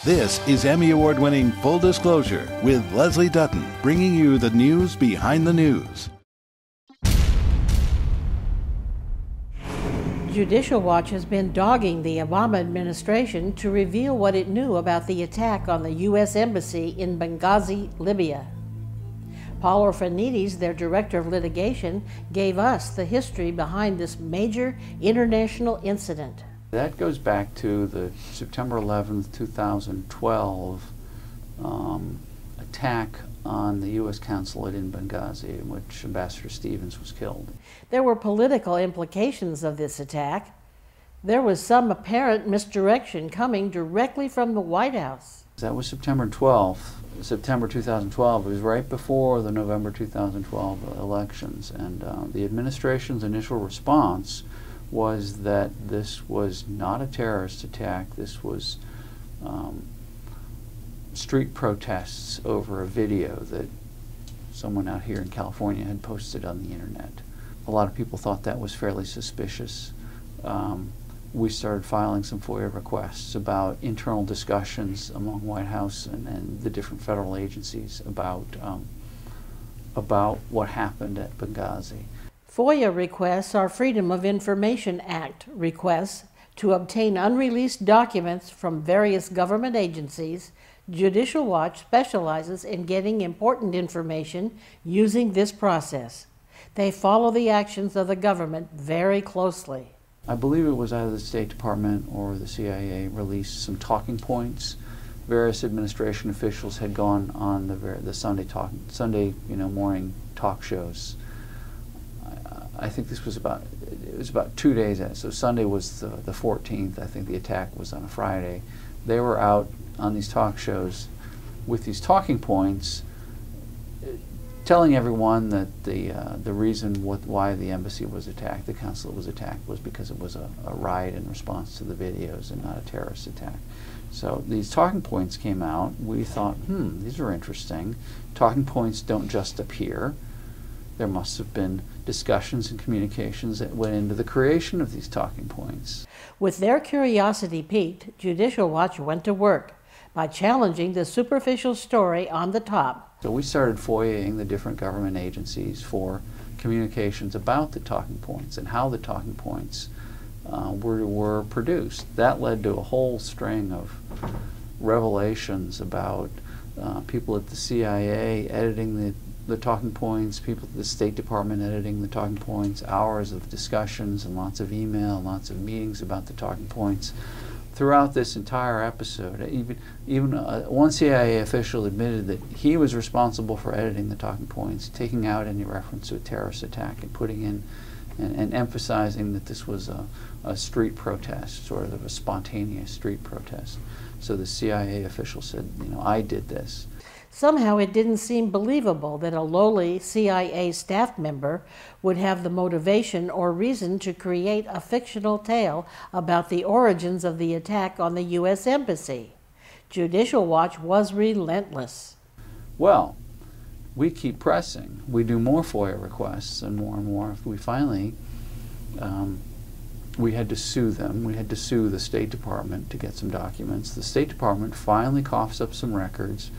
This is Emmy Award-winning Full Disclosure with Leslie Dutton, bringing you the news behind the news. Judicial Watch has been dogging the Obama administration to reveal what it knew about the attack on the U.S. Embassy in Benghazi, Libya. Paul Orfanedes, their director of litigation, gave us the history behind this major international incident. That goes back to the September 11th, 2012 attack on the U.S. consulate in Benghazi, in which Ambassador Stevens was killed. There were political implications of this attack. There was some apparent misdirection coming directly from the White House. That was September 12th, September 2012. It was right before the November 2012 elections, and the administration's initial response was that this was not a terrorist attack. This was street protests over a video that someone out here in California had posted on the internet. A lot of people thought that was fairly suspicious. We started filing some FOIA requests about internal discussions among Whitehouse and the different federal agencies about what happened at Benghazi. FOIA requests are Freedom of Information Act requests to obtain unreleased documents from various government agencies. Judicial Watch specializes in getting important information using this process. They follow the actions of the government very closely. I believe it was either the State Department or the CIA released some talking points. Various administration officials had gone on the Sunday morning talk shows. I think this was about 2 days in. So Sunday was the 14th. I think the attack was on a Friday. They were out on these talk shows with these talking points, telling everyone that the reason why the embassy was attacked, the consulate was attacked, was because it was a riot in response to the videos and not a terrorist attack. So these talking points came out. We thought, these are interesting. Talking points don't just appear. There must have been discussions and communications that went into the creation of these talking points. With their curiosity piqued, Judicial Watch went to work by challenging the superficial story on the top. So we started FOIAing the different government agencies for communications about the talking points and how the talking points were produced. That led to a whole string of revelations about people at the CIA editing the talking points, people at the State Department editing the talking points, hours of discussions and lots of email, lots of meetings about the talking points. Throughout this entire episode, even one CIA official admitted that he was responsible for editing the talking points, taking out any reference to a terrorist attack and putting in and emphasizing that this was a street protest, sort of a spontaneous street protest. So the CIA official said, I did this. Somehow it didn't seem believable that a lowly CIA staff member would have the motivation or reason to create a fictional tale about the origins of the attack on the U.S. Embassy. Judicial Watch was relentless. Well, we keep pressing. We do more FOIA requests and more. We finally, we had to sue them. We had to sue the State Department to get some documents. The State Department finally coughs up some records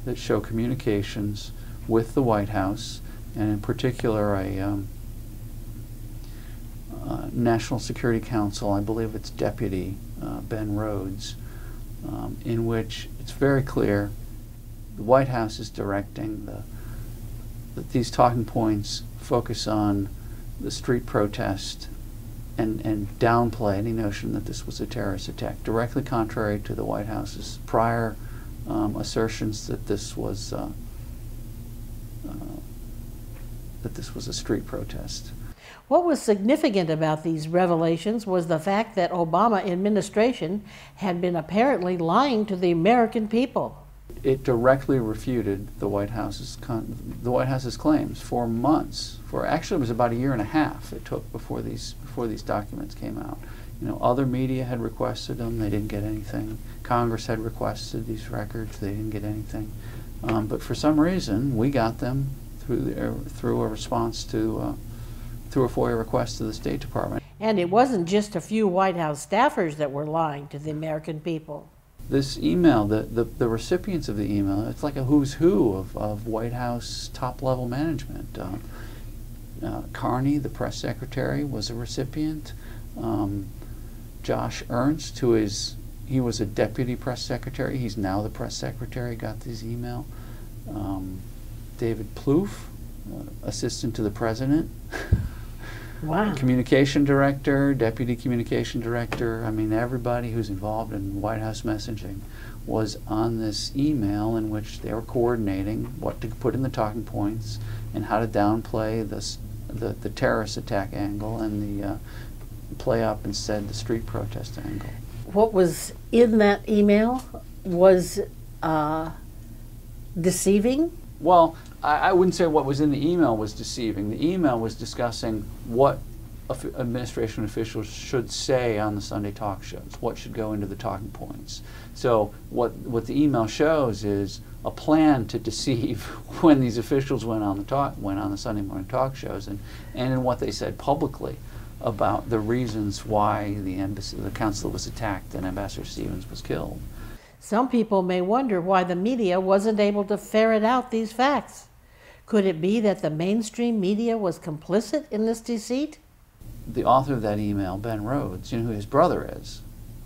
that show communications with the White House, and in particular a National Security Council, I believe it's Deputy Ben Rhodes, in which it's very clear the White House is directing that these talking points focus on the street protest and downplay any notion that this was a terrorist attack, directly contrary to the White House's prior assertions that this was a street protest. What was significant about these revelations was the fact that Obama administration had been apparently lying to the American people. It directly refuted the White House's claims for months. Actually, it was about a year and a half it took before these documents came out. Other media had requested them; they didn't get anything. Congress had requested these records; they didn't get anything. But for some reason, we got them through a response to through a FOIA request to the State Department. And it wasn't just a few White House staffers that were lying to the American people. this email, the recipients of the email, it's like a who's who of White House top-level management. Carney, the press secretary, was a recipient. Josh Ernst, he was a deputy press secretary. He's now the press secretary, got this email. David Plouffe, assistant to the president. Wow. Communication director, deputy communication director. I mean, everybody who's involved in White House messaging was on this email in which they were coordinating what to put in the talking points and how to downplay the terrorist attack angle and the play up instead the street protest angle. What was in that email was deceiving? Well, I wouldn't say what was in the email was deceiving. The email was discussing what administration officials should say on the Sunday talk shows, what should go into the talking points. So what the email shows is a plan to deceive when these officials went on the Sunday morning talk shows and in what they said publicly about the reasons why the consulate was attacked and Ambassador Stevens was killed. Some people may wonder why the media wasn't able to ferret out these facts. Could it be that the mainstream media was complicit in this deceit? The author of that email, Ben Rhodes, you know who his brother is?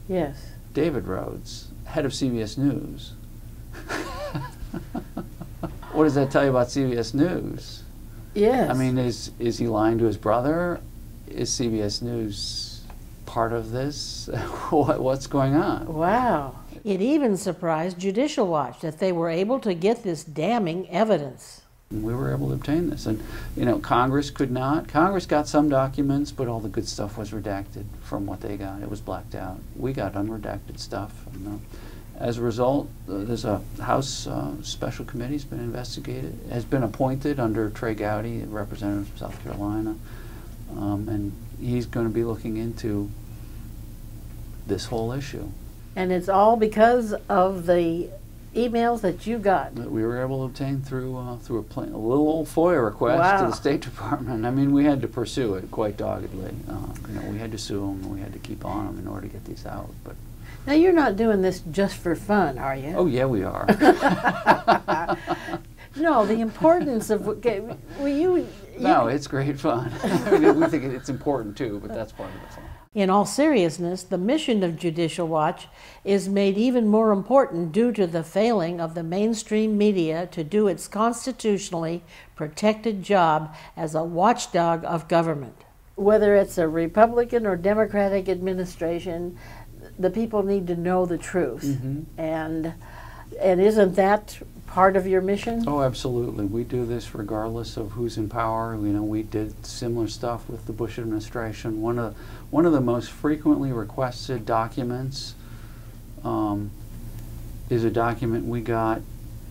Yes. David Rhodes, head of CBS News. What does that tell you about CBS News? Yes. I mean, is he lying to his brother? Is CBS News part of this? What's going on? Wow. It even surprised Judicial Watch that they were able to get this damning evidence. We were able to obtain this, and Congress could not. Congress got some documents, but all the good stuff was redacted from what they got. It was blacked out. We got unredacted stuff. And, as a result, there's a House special committee has been appointed under Trey Gowdy, representative from South Carolina, and he's going to be looking into this whole issue. And it's all because of the emails that you got. That we were able to obtain through a little old FOIA request Wow. to the State Department. I mean, we had to pursue it quite doggedly. We had to sue them, and we had to keep on them in order to get these out. But Now, you're not doing this just for fun, are you? oh yeah, we are. No, the importance of No, it's great fun. I mean, we think it's important too, but that's part of the fun. In all seriousness, the mission of Judicial Watch is made even more important due to the failing of the mainstream media to do its constitutionally protected job as a watchdog of government. Whether it's a Republican or Democratic administration, the people need to know the truth. Mm-hmm. And isn't that part of your mission? Oh, absolutely. We do this regardless of who's in power. We did similar stuff with the Bush administration. One of the most frequently requested documents is a document we got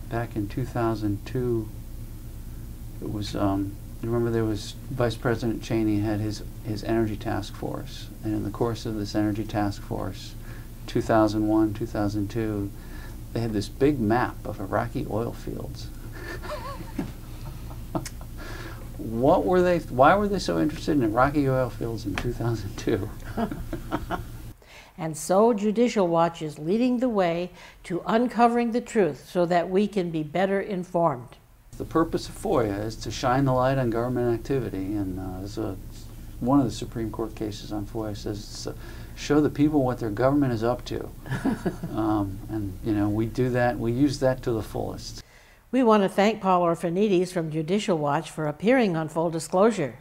back in 2002. It was, you remember there was Vice President Cheney had his energy task force, and in the course of this energy task force, 2001, 2002, they had this big map of Iraqi oil fields. Why were they so interested in Iraqi oil fields in 2002? And so Judicial Watch is leading the way to uncovering the truth so that we can be better informed. The purpose of FOIA is to shine the light on government activity, and one of the Supreme Court cases on FOIA says it's show the people what their government is up to. And we do that, we use that to the fullest. We want to thank Paul Orfanedes from Judicial Watch for appearing on Full Disclosure.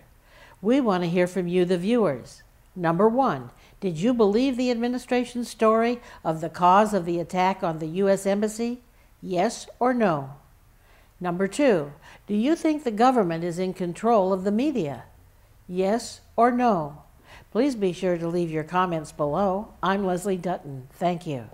We want to hear from you, the viewers. Number 1, did you believe the administration's story of the cause of the attack on the U.S. Embassy? Yes or no? Number 2, do you think the government is in control of the media? Yes or no? Please be sure to leave your comments below. I'm Leslie Dutton. Thank you.